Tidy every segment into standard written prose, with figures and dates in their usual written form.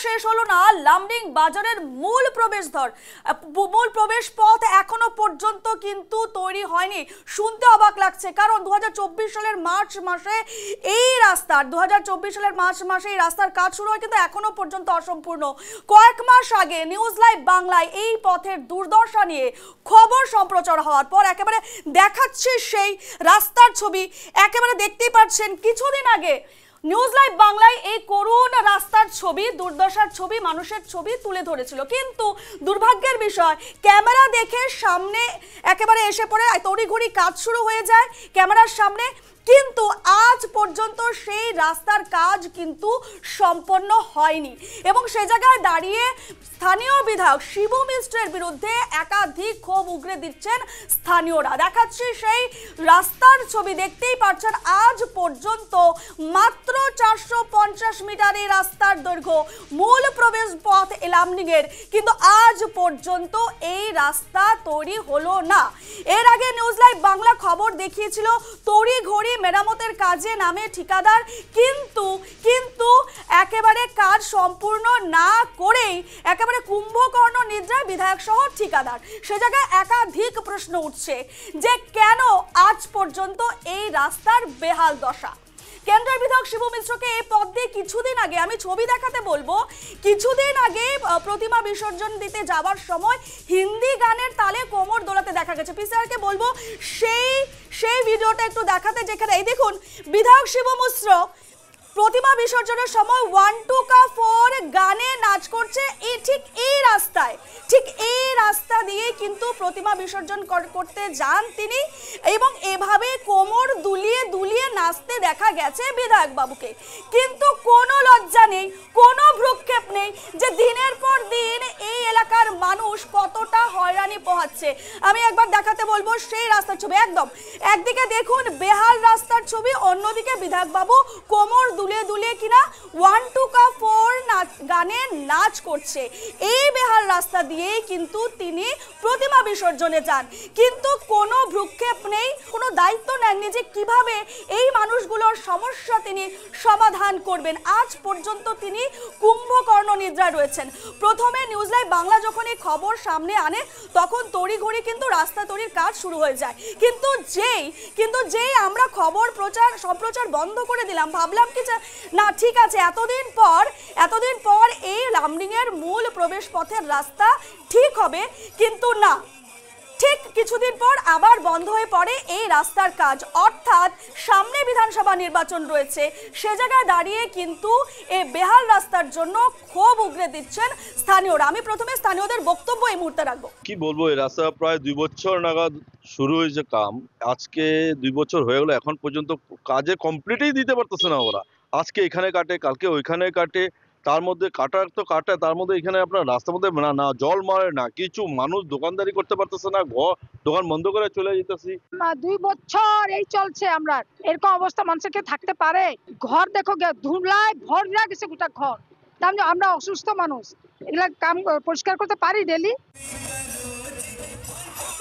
শেষ হলো না লামডিং বাজারের মূল প্রবেশ পথ এখনো পর্যন্ত কিন্তু তৈরি হয়নি। শুনতে অবাক লাগছে, কারণ 2024 সালের মার্চ মাসে এই রাস্তার কাজ শুরু হয়, কিন্তু এখনো পর্যন্ত অসম্পূর্ণ। কয়েক মাস আগে নিউজ লাইভ বাংলায় এই পথের দুর্দশা নিয়ে খবর সম্প্রচার হওয়ার পর একেবারে দেখাচ্ছে সেই রাস্তার ছবি। একেবারে দেখতেই পাচ্ছেন কিছুদিন আগে নিউজ লাইভ বাংলায় এই করুণ রাস্তার ছবি, দুর্দশার ছবি, মানুষের ছবি তুলে ধরেছিল। কিন্তু দুর্ভাগ্যের বিষয়, ক্যামেরা দেখে সামনে একেবারে এসে পড়ে তড়িঘড়ি কাজ শুরু হয়ে যায় ক্যামেরার সামনে, কিন্তু আজ পর্যন্ত সেই রাস্তার কাজ কিন্তু সম্পন্ন হয়নি। এবং সে জায়গায় দাঁড়িয়ে স্থানীয় বিধায়ক শিবু মিশ্রের বিরুদ্ধে একাধিক ক্ষোভ উগরে দিচ্ছেন স্থানীয়রা। দেখাচ্ছি সেই রাস্তার ছবি, দেখতেই পাচ্ছেন আজ পর্যন্ত মাত্র 450 মিটার এই রাস্তার দৈর্ঘ্য, মূল প্রবেশ পথ লামডিং এর, কিন্তু আজ পর্যন্ত এই রাস্তা তৈরি হলো না। এর আগে নিউজ লাইভ বাংলা খবর দেখিয়েছিল তড়িঘড়ি মেরামতের কাজে নামে ঠিকাদার, কিন্তু একেবারে কাজ সম্পূর্ণ না করেই একেবারে কুম্ভকর্ণ নিদ্রায় বিধায়ক সহ ঠিকাদার। সে জায়গায় একাধিক প্রশ্ন উঠছে যে কেন আজ পর্যন্ত এই রাস্তার বেহাল দশা। কেন্দ্রের বিধায়ক শিবু মিশ্রকে এই পথ দিয়ে কিছুদিন আগে, আমি ছবি দেখাতে বলবো, কিছুদিন আগে প্রতিমা বিসর্জন দিতে যাওয়ার সময় হিন্দি গানের তালে কোমর দোলাতে দেখা গেছে। পিসিআরকে বলবো সেই ভিডিওটা একটু দেখাতে, যেখানে এই দেখুন বিধায়ক শিবু মিশ্র প্রতিমা বিসর্জনের সময় 1 2 का 4 গানে নাচ করছে। ঠিক এই রাস্তা দিয়ে কিন্তু প্রতিমা বিসর্জন করতে যান তিনি, এবং এভাবে কোমর দুলিয়ে নাচতে দেখা গেছে বিধায়ক বাবুকে। কিন্তু কোনো লজ্জা নেই, কোনো ভ্রুক্ষেপ নেই যে দিনের পর দিন এই এলাকার মানুষ কতটা হয়রানি পোহাচ্ছে। আমি একবার দেখাতে বলবো সেই রাস্তার ছবি। একদম একদিকে দেখুন বেহাল রাস্তার ছবি, অন্যদিকে বিধায়ক বাবু কোমর দুলিয়ে কিনা 1 2 का 4 গানে নাচ করছে। এই বেহাল রাস্তা দিয়েই কিন্তু তিনি প্রতিমা বিসর্জনে যান, কিন্তু কোনো ভ্রুক্ষেপ নেই, কোনো দায়িত্ব নেননি যে কিভাবে এই মানুষগুলোর সমস্যা তিনি সমাধান করবেন। আজ পর্যন্ত তিনি কুম্ভকর্ণ নিদ্রায় রয়েছেন। প্রথমে নিউজ লাইভ বাংলা যখন এই খবর সামনে আনে তখন তড়িঘড়ি কিন্তু রাস্তা তৈরির কাজ শুরু হয়ে যায়, কিন্তু যেই আমরা খবর সম্প্রচার বন্ধ করে দিলাম, ভাবলাম কি না ঠিক আছে এতদিন পর এই লামডিং এর মূল প্রবেশ পথের রাস্তা ঠিক হবে, কিন্তু না, ঠিক কিছুদিন পর আবার বন্ধ হয়ে পড়ে এই রাস্তার কাজ। অর্থাৎ সামনে বিধানসভা নির্বাচন রয়েছে, সে জায়গায় দাঁড়িয়ে কিন্তু এই বেহাল রাস্তার জন্য ক্ষোভ উগরে দিচ্ছেন স্থানীয়রা। আমি প্রথমে স্থানীয়দের বক্তব্য এই মুহূর্তে রাখবো। কি বলবো, এই রাস্তা প্রায় 2 বছর নাগাদ শুরু হয়েছে কাম, আজকে 2 বছর হয়ে গেল, এখন পর্যন্ত কাজে কমপ্লিটই দিতে পারতেছে না ওরা। আজকে এখানে কাটে, কালকে ওইখানে কাটে, তার মধ্যে কাটায়, তার মধ্যে এখানে আপনার রাস্তার মধ্যে না জল মারে না কিছু, মানুষ দোকানদারি করতে পারতেছে না, দোকান বন্ধ করে চলে যেতেছি। 2 বছর এই চলছে, আমরা এরকম অবস্থা মানুষকে থাকতে পারে? ঘর দেখো ধুলায় ভরা গেছে গোটা ঘর, তাহলে আমরা অসুস্থ মানুষ, এগুলা কাম পরিষ্কার করতে পারি ডেলি?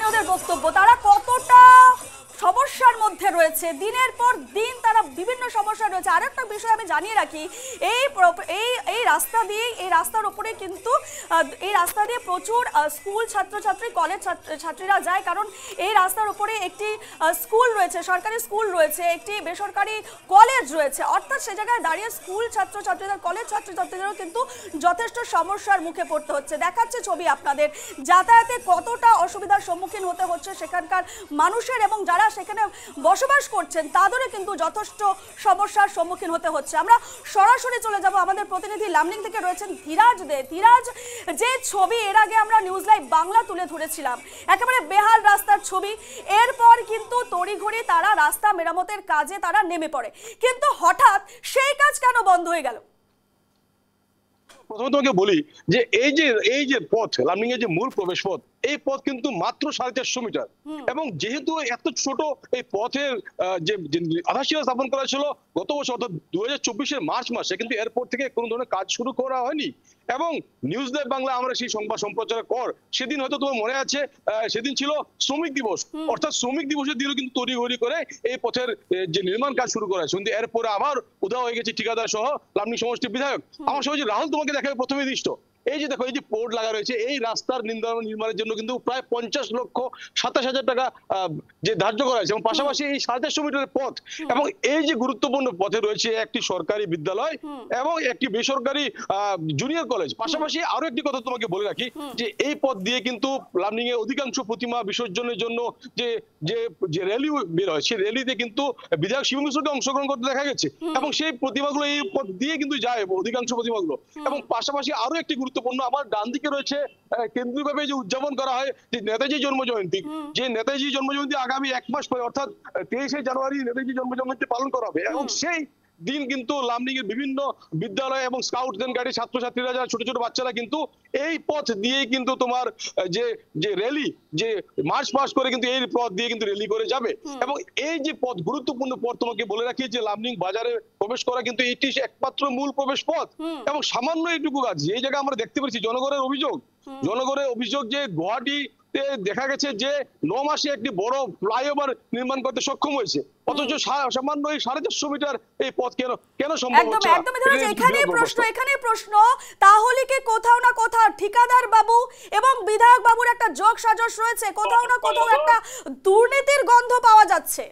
ওদের বক্তব্য, তারা কতটা সমস্যার মধ্যে রয়েছে, দিনের পর দিন তারা বিভিন্ন সমস্যা রয়েছে। আরেকটা বিষয় আমি জানিয়ে রাখি, এই রাস্তার উপরে কিন্তু এই রাস্তা দিয়ে প্রচুর স্কুল ছাত্রছাত্রী, কলেজ ছাত্রীরা যায়, কারণ এই রাস্তার উপরে একটি স্কুল রয়েছে, সরকারি স্কুল রয়েছে, একটি বেসরকারি কলেজ রয়েছে। অর্থাৎ সে জায়গায় দাঁড়িয়ে স্কুল ছাত্রছাত্রীদের, কলেজ ছাত্রছাত্রীদেরও কিন্তু যথেষ্ট সমস্যার মুখে পড়তে হচ্ছে। দেখাচ্ছে ছবি আপনাদের, যাতায়াতে কতটা অসুবিধার সম্মুখীন হতে হচ্ছে সেখানকার মানুষের, এবং যারা সেখানে বসবাস করছেন তাদেরও কিন্তু যথেষ্ট সমস্যার সম্মুখীন হতে হচ্ছে। আমরা সরাসরি চলে যাব, আমাদের প্রতিনিধি লামডিং থেকে রয়েছেন ধীরাজ দে। ধীরাজ, যে ছবি এর আগে আমরা নিউজ লাইভ বাংলা তুলে ধরেছিলাম, একেবারে বেহাল রাস্তার ছবি, এরপর কিন্তু তড়িঘড়ি তারা রাস্তা মেরামতের কাজে তারা নেমে পড়ে, কিন্তু হঠাৎ সেই কাজ কেন বন্ধ হয়ে গেল? প্রথমে তোমাকে বলি যে এই যে পথ, লামডিং এর যে মূল প্রবেশ পথ, এই পথ কিন্তু মাত্র 450 মিটার, এবং যেহেতু এত ছোট এই পথের যে আধারশিলা স্থাপন করা ছিল গত বছর অর্থাৎ 2024-এর মার্চ মাসে কিন্তু এরপর থেকে কোনো ধরনের কাজ শুরু করা হয়নি। এবং নিউজ লাইভ বাংলা আমরা সেই সংবাদ সম্প্রচারের পর সেদিন হয়তো তোমার মনে আছে, সেদিন ছিল শ্রমিক দিবস, অর্থাৎ শ্রমিক দিবসের দিনও কিন্তু তড়িঘড়ি করে এই পথের যে নির্মাণ কাজ শুরু করা হয়েছে, কিন্তু এরপরে আবার উধাও হয়ে গেছে ঠিকাদার সহ লামডিং সমষ্টির বিধায়ক। আমার সহজে রাহুল তোমাকে দেখাবে প্রথমে দৃষ্ট, এই যে দেখো এই যে পোর্ট লাগা রয়েছে, এই রাস্তার নির্মাণের জন্য কিন্তু প্রায় 50,27,000 টাকা যে ধার্য করা হয়েছে, এবং পাশাপাশি এই 450 মিটারের পথ এবং এই যে গুরুত্বপূর্ণ পথে রয়েছে একটি সরকারি বিদ্যালয় এবং একটি বেসরকারি জুনিয়র কলেজ। পাশাপাশি আরো একটি কথা তোমাকে বলে রাখি যে এই পথ দিয়ে কিন্তু লামডিং এ অধিকাংশ প্রতিমা বিসর্জনের জন্য যে যে যে র্যালি বের হয়, সেই র্যালিতে কিন্তু বিধায়ক শিবম মিশ্রকে অংশগ্রহণ করতে দেখা গেছে, এবং সেই প্রতিমাগুলো এই পথ দিয়ে কিন্তু যায় অধিকাংশ প্রতিমাগুলো। এবং পাশাপাশি আরো একটি গুরুত্বপূর্ণ, আমার ডান দিকে রয়েছে কেন্দ্রীয়ভাবে যে উদযাপন করা হয় যে নেতাজি জন্ম জয়ন্তী, যে নেতাজি জন্ম জয়ন্তী আগামী 1 মাস পরে অর্থাৎ 23শে জানুয়ারি নেতাজি জন্ম জয়ন্তী পালন করা হবে। এবং সেই দিন কিন্তু লামডিং এর বিভিন্ন বিদ্যালয় এবং স্কাউট এন্ড গাইডের ছাত্রছাত্রীরা, যারা ছোট ছোট বাচ্চারা কিন্তু এই পথ দিয়ে কিন্তু তোমার যে যে র্যালি, যে মার্চ পাস করে কিন্তু এই পথ দিয়ে কিন্তু র্যালি করে যাবে। এবং এই যে পথ, গুরুত্বপূর্ণ পথ, তোমাকে বলে রাখি যে লামডিং বাজারে প্রবেশ করা কিন্তু এটি একমাত্র মূল প্রবেশ পথ। এবং সামান্য এইটুকু কাজ এই জায়গায় আমরা দেখতে পাচ্ছি জনগণের অভিযোগ যে গুয়াহাটি দেখা গেছে যে 9 মাসে একটি বড় ফ্লাইওভার নির্মাণ করতে সক্ষম হয়েছে, অথচ সামান্য এই 450 মিটার এই পথ কেন সম্ভব হচ্ছে না? একদম এখানেই প্রশ্ন তাহলে কি কোথাও না কোথাও ঠিকাদার বাবু এবং বিধায়ক বাবুর একটা যোগ সাজশ রয়েছে, কোথাও না কোথাও একটা দুর্নীতির গন্ধ পাওয়া যাচ্ছে?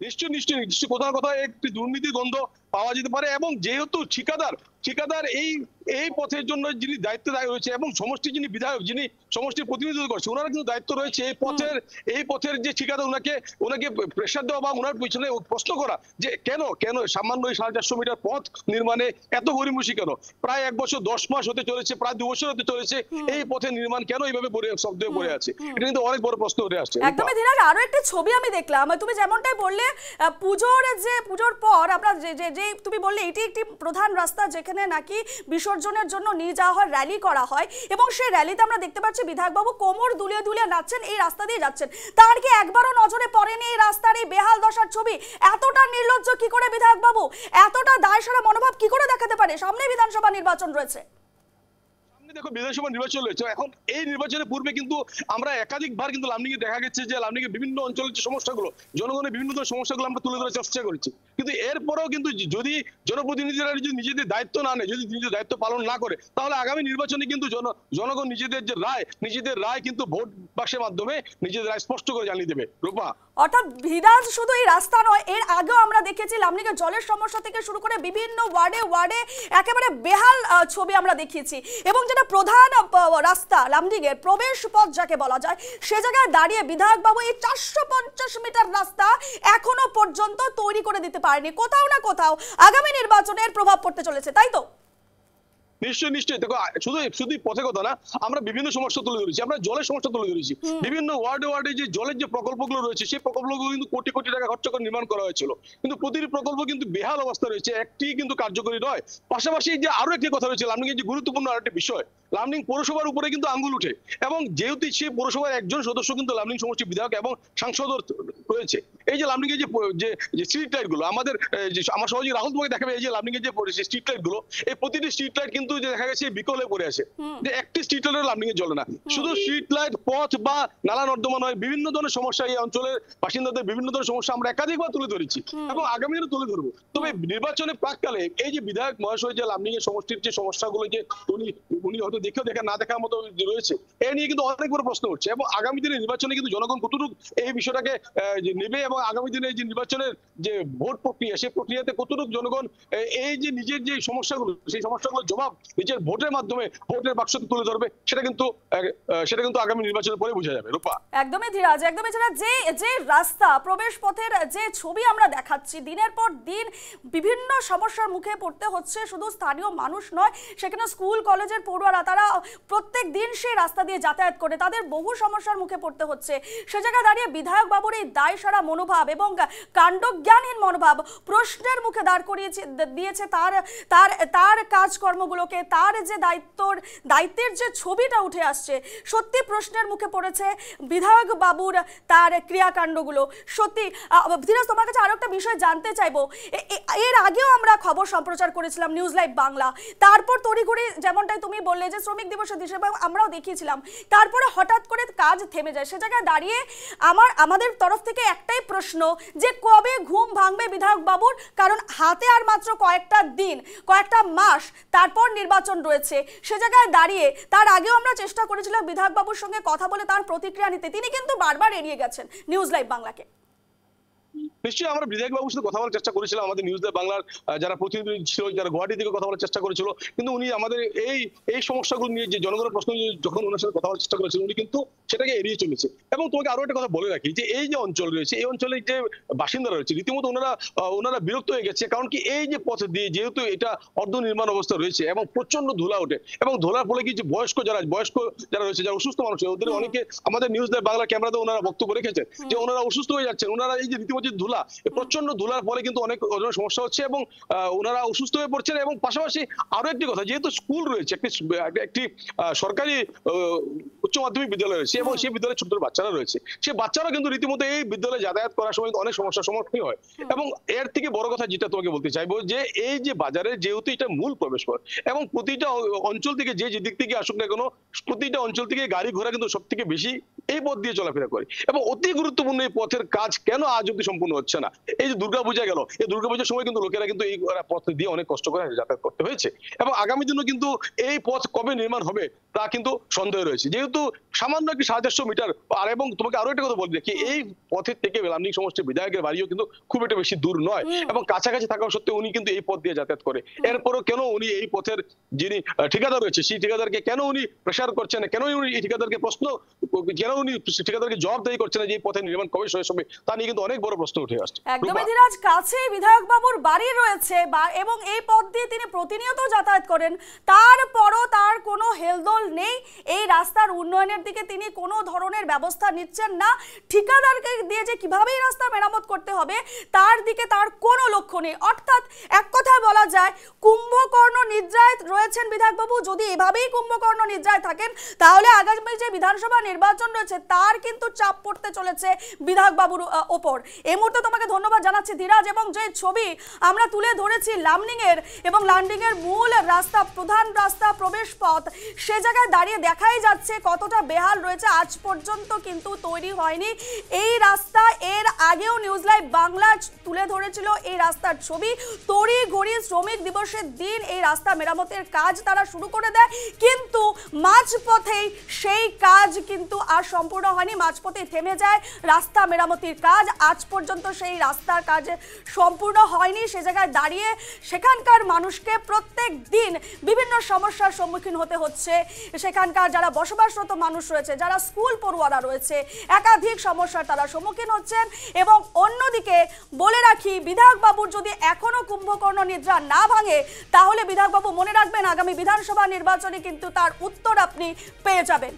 নিশ্চয়ই কোথাও না কোথাও একটি দুর্নীতির গন্ধ পাওয়া যেতে পারে। এবং যেহেতু ঠিকাদার এই পথের জন্য যিনি দায়িত্ব রয়েছে এবং সমষ্টির যিনি বিধায়ক, যিনি সমষ্টির প্রতিনিধিত্ব করছে, ওনার কিন্তু দায়িত্ব রয়েছে এই পথের যে ঠিকাদার ওনাকে প্রেসার দেওয়া বা ওনার পিছনে প্রশ্ন করা যে কেন সামান্য 450 মিটার পথ নির্মাণে এত গড়িমসি কেন? প্রায় 1 বছর 10 মাস হতে চলেছে, প্রায় 2 বছর হতে চলেছে, এই পথের নির্মাণ কেন এইভাবে শব্দ পড়ে আছে? এটা কিন্তু অনেক বড় প্রশ্ন উঠে আসছে। একদমই ধীরাজ, আরো একটা ছবি আমি দেখলাম, তুমি যেমনটাই বললে পুজোর পর আমরা যে তুমি বললে এটি একটি প্রধান রাস্তা যেখানে নাকি বিসর্জনের জন্য নিয়ে যাওয়া হয়, র্যালি করা হয়, এবং সেই র্যালিতে আমরা দেখতে পাচ্ছি বিধায়ক বাবু কোমর দুলিয়ে দুলিয়ে নাচছেন, এই রাস্তা দিয়ে যাচ্ছেন। তার কি একবারও নজরে পড়েনি এই রাস্তার এই বেহাল দশার ছবি? এতটা নির্লজ্জ কি করে বিধায়ক বাবু, এতটা দায়সারা মনোভাব কি করে দেখাতে পারে? সামনে বিধানসভা নির্বাচন রয়েছে, দেখো বিধানসভা নির্বাচন রয়েছে, এখন এই নির্বাচনের পূর্বে কিন্তু আমরা একাধিকবার কিন্তু লামডিং এ দেখা গেছে যে লামডিং এর বিভিন্ন অঞ্চলের যে সমস্যাগুলো, জনগণের বিভিন্ন ধরনের সমস্যাগুলো আমরা তুলে ধরার চেষ্টা করেছি, কিন্তু এরপরেও কিন্তু যদি জনপ্রতিনিধিরা যদি নিজেদের দায়িত্ব না নেয়, যদি নিজেদের দায়িত্ব পালন না করে, তাহলে আগামী নির্বাচনে কিন্তু জনগণ নিজেদের রায় কিন্তু ভোট বাক্সের মাধ্যমে নিজেদের রায় স্পষ্ট করে জানিয়ে দেবে। রূপা, অর্থাৎ ভিদাজ শুধু এই রাস্তা নয়, এর আগেও আমরা দেখেছি লামডিং এর জলের সমস্যা থেকে শুরু করে বিভিন্ন ওয়ার্ডে একেবারে বেহাল ছবি আমরা দেখিয়েছি। এবং যেটা প্রধান রাস্তা লামডিং এর প্রবেশ পথ যাকে বলা যায়, সে জায়গায় দাঁড়িয়ে বিধায়ক বাবু এই 450 মিটার রাস্তা এখনো পর্যন্ত তৈরি করে দিতে পারেনি। কোথাও না কোথাও আগামী নির্বাচনের প্রভাব পড়তে চলেছে, তাই তো? নিশ্চয়ই দেখো, শুধু পথে কথা না, আমরা বিভিন্ন সমস্যা তুলে ধরেছি, আমরা জলের সমস্যা তুলে ধরেছি, বিভিন্ন ওয়ার্ডে যে জলের যে প্রকল্পগুলো রয়েছে সেই প্রকল্পগুলো কিন্তু কোটি কোটি টাকা খরচ করে নির্মাণ করা হয়েছিল, কিন্তু প্রতিটি প্রকল্প কিন্তু বেহাল অবস্থা রয়েছে, একটি কিন্তু কার্যকরী নয়। পাশাপাশি যে আরো একটি কথা রয়েছে লামডিং এর যে গুরুত্বপূর্ণ আরেকটি বিষয়, লামডিং পৌরসভার উপরে কিন্তু আঙ্গুল উঠে, এবং যেহেতু সেই পৌরসভার একজন সদস্য কিন্তু লামডিং সমষ্টি বিধায়ক এবং সাংসদ রয়েছে। এই যে লামডিং এর যে স্ট্রিট লাইট গুলো আমাদের, আমার সহযোগী রাহুল তোমাকে দেখাবে, এই যে লামডিং এর যে স্ট্রিট লাইট গুলো, এই প্রতিটি স্ট্রিট লাইট কিন্তু দেখা গেছে বিকলে পড়ে আছে, যে একটি স্ট্রিট লাইট লামডিং এ জ্বলে না। শুধু স্ট্রিট লাইট, পথ বা নালা নর্দমা নয়, বিভিন্ন ধরনের সমস্যা এই অঞ্চলের বাসিন্দাদের বিভিন্ন ধরনের সমস্যা আমরা একাধিকবার তুলে ধরেছি এবং আগামী দিনে তুলে ধরবো। তবে নির্বাচনের প্রাককালে এই যে বিধায়ক মহাশয় যে লামডিং এর সমষ্টির যে সমস্যাগুলো যে উনি হয়তো দেখেও না দেখার মতো রয়েছে, এ নিয়ে কিন্তু অনেক বড় প্রশ্ন উঠছে, এবং আগামী দিনে নির্বাচনে কিন্তু জনগণ কতটুকু এই বিষয়টাকে নেবে, এবং আগামী দিনে যে নির্বাচনের যে ভোট প্রক্রিয়া, সেই প্রক্রিয়াতে কতটুকু জনগণ এই যে নিজের যে সমস্যাগুলো, সেই সমস্যাগুলোর জবাব নিজের ভোটের মাধ্যমে ভোটের বাক্সতে তুলে ধরবে, সেটা কিন্তু আগামী নির্বাচনের পরে বোঝা যাবে। রূপা, একদমই ধীরাজ, যে রাস্তা প্রবেশ পথের যে ছবি আমরা দেখাচ্ছি, দিনের পর দিন বিভিন্ন সমস্যার মুখে পড়তে হচ্ছে, শুধু স্থানীয় মানুষ নয়, সেখানে স্কুল কলেজের পড়ুয়ারা তারা প্রত্যেক দিন সেই রাস্তা দিয়ে যাতায়াত করে, তাদের বহু সমস্যার মুখে পড়তে হচ্ছে। সে জায়গায় দাঁড়িয়ে বিধায়ক বাবুর এই দায়সারা মনোভাব এবং কাণ্ডজ্ঞানহীন মনোভাব প্রশ্নের মুখে দাঁড় করিয়ে দিয়েছে তার কাজকর্মগুলোকে। আলোকে তার যে দায়িত্বের যে ছবিটা উঠে আসছে, সত্যি প্রশ্নের মুখে পড়েছে বিধায়ক বাবুর তার ক্রিয়াকাণ্ডগুলো। সত্যি ধীরাজ, তোমার কাছে আরো একটা বিষয় জানতে চাইবো। এর আগেও আমরা খবর সম্প্রচার করেছিলাম নিউজ লাইভ বাংলা, তারপর তড়িঘড়ি যেমনটাই তুমি বললে যে শ্রমিক দিবসের হিসেবে আমরাও দেখিয়েছিলাম, তারপরে হঠাৎ করে কাজ থেমে যায়। সে জায়গায় দাঁড়িয়ে আমাদের তরফ থেকে একটাই প্রশ্ন যে কবে ঘুম ভাঙবে বিধায়ক বাবুর? কারণ হাতে আর মাত্র কয়েকটা দিন, কয়েকটা মাস, তারপর নির্বাচন রয়েছে। সে জায়গায় দাঁড়িয়ে তার আগেও আমরা চেষ্টা করেছিলাম বিধায়ক বাবুর সঙ্গে কথা বলে তার প্রতিক্রিয়া নিতে, তিনি কিন্তু বারবার এড়িয়ে গেছেন নিউজ লাইভ বাংলাকে। নিশ্চয়ই আমরা বিধায়ক বাবুর সাথে কথা বলার চেষ্টা করেছিলাম, আমাদের নিউজ লাইভ বাংলার যারা প্রতিনিধি ছিল, যারা গুয়াহাটি থেকে কথা বলার চেষ্টা করেছিল, কিন্তু উনি আমাদের এই সমস্যাগুলো নিয়ে যে জনগণের প্রশ্ন নিয়ে যখন ওনার সাথে কথা বলার চেষ্টা করেছিলেন, উনি কিন্তু সেটাকে এড়িয়ে চলেছে। এবং তোমাকে আরো একটা কথা বলে রাখি যে এই যে অঞ্চল রয়েছে, এই অঞ্চলের যে বাসিন্দারা রয়েছে, রীতিমতো ওনারা বিরক্ত হয়ে গেছে। কারণ কি, এই যে পথ দিয়ে যেহেতু এটা অর্ধ নির্মাণ অবস্থা রয়েছে এবং প্রচন্ড ধুলা ওঠে, এবং ধুলার ফলে কি যে বয়স্ক যারা রয়েছে, যারা অসুস্থ মানুষ, ওদের অনেকে আমাদের নিউজ লাইভ বাংলা ক্যামেরাতে ওনারা বক্তব্য রেখেছেন যে ওনারা অসুস্থ হয়ে যাচ্ছেন। ওনারা এই যে রীতিমতো ধুলা, প্রচন্ড ধুলার ফলে কিন্তু অনেক ধরনের সমস্যা হচ্ছে এবং ওনারা অসুস্থ হয়ে পড়ছেন। এবং পাশাপাশি আরো একটি কথা, যেহেতু স্কুল রয়েছে, একটি সরকারি উচ্চ মাধ্যমিক বিদ্যালয় রয়েছে এবং সেই বিদ্যালয়ে ছোট বাচ্চারা রয়েছে, সেই বাচ্চারা কিন্তু রীতিমতো এই বিদ্যালয়ে যাতায়াত করার সময় অনেক সমস্যার সম্মুখীন হয়। এবং এর থেকে বড় কথা যেটা তোমাকে বলতে চাইবো, যে এই যে বাজারে যেহেতু এটা মূল প্রবেশ পথ এবং প্রতিটা অঞ্চল থেকে যে দিক থেকে আসুক না কেন, প্রতিটা অঞ্চল থেকে গাড়ি ঘোড়া কিন্তু সব থেকে বেশি এই পথ দিয়ে চলাফেরা করে। এবং অতি গুরুত্বপূর্ণ এই পথের কাজ কেন আজ অব্দি সম্পূর্ণ হচ্ছে না? এই যে দুর্গাপূজা গেল, এই দুর্গাপূজার সময় কিন্তু লোকেরা কিন্তু এই পথ দিয়ে অনেক কষ্ট করে যাতায়াত করতে হয়েছে। এবং আগামী দিনও কিন্তু এই পথ কবে নির্মাণ হবে তা কিন্তু সন্দেহ রয়েছে, যেহেতু সামান্য একটি 750 মিটার। আর এবং তোমাকে আরো একটা কথা বলি দেখি, এই পথের থেকে লামডিং সমষ্টির বিধায়কের বাড়িও কিন্তু খুব একটা বেশি দূর নয় এবং কাছাকাছি থাকা সত্ত্বেও উনি কিন্তু এই পথ দিয়ে যাতায়াত করে। এরপরও কেন উনি এই পথের যিনি ঠিকাদার রয়েছে, সেই ঠিকাদারকে কেন উনি প্রেসার করছেন না, কেন উনি এই ঠিকাদারকে ঠিকাদারকে জবাবদাহি করছেন না যে এই পথের নির্মাণ কবে শেষ হবে, তা নিয়ে কিন্তু অনেক বড় প্রশ্ন উঠে আসছে। একদমই ধীরাজ, কাছে বিধায়ক বাবুর বাড়ি রয়েছে এবং এই পথ দিয়ে তিনি প্রতিনিয়ত যাতায়াত করেন, তারপরও তার কোনো হেলদোল নেই। এই রাস্তার উন্নয়নের দিকে তিনি কোনো ধরনের ব্যবস্থা নিচ্ছেন না। ঠিকাদারকে দিয়ে যে কিভাবে এই রাস্তা মেরামত করতে হবে তার দিকে তার কোনো লক্ষ্য নেই। অর্থাৎ এক কথায় বলা যায় কুম্ভকর্ণ নিদ্রায় রয়েছেন বিধায়ক বাবু। যদি এভাবেই কুম্ভকর্ণ নিদ্রায় থাকেন তাহলে আগামী যে বিধানসভা নির্বাচন রয়েছে তার কিন্তু চাপ পড়তে চলেছে বিধায়ক বাবুর ওপর। এই মুহূর্তে তোমাকে ধন্যবাদ জানাচ্ছি ধীরাজ। এবং যে ছবি আমরা তুলে ধরেছি লামডিং এর এবং লামডিং এর মূল রাস্তা, প্রধান রাস্তা, প্রবেশ পথ, সে জায়গায় দাঁড়িয়ে দেখাই যাচ্ছে কতটা বেহাল রয়েছে। আজ পর্যন্ত কিন্তু তৈরি হয়নি এই রাস্তা। এর আগেও নিউজ লাইভ বাংলা তুলে ধরেছিল এই রাস্তার ছবি। তড়িঘড়ি শ্রমিক দিবসের দিন এই রাস্তা মেরামতের কাজ তারা শুরু করে দেয়, কিন্তু মাঝপথেই সেই কাজ কিন্তু আর সম্পূর্ণ হয়নি, মাঝপথে থেমে যায় রাস্তা মেরামতির কাজ। আজ পর্যন্ত সেই রাস্তার কাজ সম্পূর্ণ হয়নি। সে জায়গায় দাঁড়িয়ে সেখানকার মানুষকে প্রত্যেক দিন বিভিন্ন সমস্যার সম্মুখীন হতে হচ্ছে। সেখানকার যারা বসবাসরত মানুষ রয়েছে, যারা স্কুল পড়ুয়ারা রয়েছে, একাধিক সমস্যার তারা সম্মুখীন হচ্ছেন। এবং অন্যদিকে বলে রাখি, বিধায়ক বাবুর যদি এখনো কুম্ভকর্ণ নিদ্রা না ভাঙে তাহলে বিধায়ক বাবু মনে রাখবেন আগামী বিধানসভা নির্বাচনে কিন্তু তার উত্তর আপনি পেয়ে যাবেন।